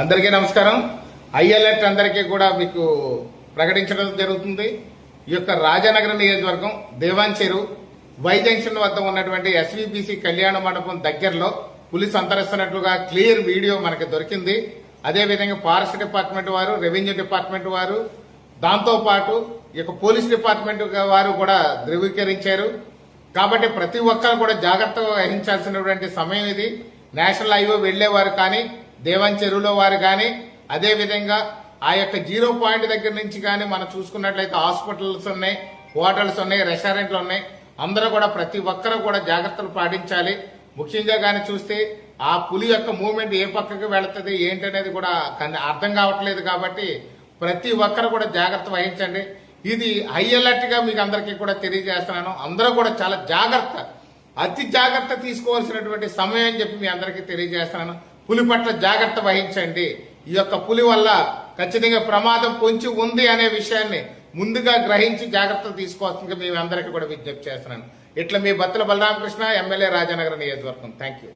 అందరికీ నమస్కారం. High alert అందరికీ కూడా మీకు ప్రకటించడం జరుగుతుంది. ఈ యొక్క రాజానగరం నియోజకవర్గం దేవాన్ చెరువు వై జంక్షన్ వద్ద ఉన్నటువంటి ఎస్వీబీసీ కళ్యాణ మండపం దగ్గరలో పులి సంతరిస్తున్నట్లుగా క్లియర్ వీడియో మనకి దొరికింది. అదేవిధంగా ఫారెస్ట్ డిపార్ట్మెంట్ వారు, రెవెన్యూ డిపార్ట్మెంట్ వారు, దాంతో పాటు ఈ యొక్క పోలీస్ డిపార్ట్మెంట్ వారు కూడా ధృవీకరించారు. కాబట్టి ప్రతి ఒక్కరు కూడా జాగ్రత్తగా వహించాల్సినటువంటి సమయం ఇది. నేషనల్ హైవే వెళ్లేవారు కానీ, దేవాన్ చెరువులో వారు కానీ, అదేవిధంగా ఆ యొక్క 0 పాయింట్ దగ్గర నుంచి కానీ మనం చూసుకున్నట్లయితే హాస్పిటల్స్ ఉన్నాయి, హోటల్స్ ఉన్నాయి, రెస్టారెంట్లు ఉన్నాయి. అందరూ కూడా ప్రతి ఒక్కరూ కూడా జాగ్రత్తలు పాటించాలి. ముఖ్యంగా కానీ చూస్తే ఆ పులి యొక్క మూవ్మెంట్ ఏ పక్కకి వెళుతుంది ఏంటనేది కూడా అర్థం కావట్లేదు. కాబట్టి ప్రతి ఒక్కరు కూడా జాగ్రత్త వహించండి. ఇది హై అలర్ట్ గా మీకు అందరికీ కూడా తెలియజేస్తున్నాను. అందరూ కూడా చాలా జాగ్రత్త, అతి జాగ్రత్త తీసుకోవాల్సినటువంటి సమయం అని చెప్పి మీ అందరికీ తెలియజేస్తున్నాను. పులి పట్ల జాగ్రత్త వహించండి. ఈ యొక్క పులి వల్ల ఖచ్చితంగా ప్రమాదం పొంచి ఉంది అనే విషయాన్ని ముందుగా గ్రహించి జాగ్రత్తలు తీసుకోవాల్సిందిగా మీ అందరికీ కూడా విజ్ఞప్తి చేస్తున్నాను. ఇట్లా మీ బత్తుల బలరామకృష్ణ, ఎమ్మెల్యే రాజానగరం నియోజకవర్గం. Thank you.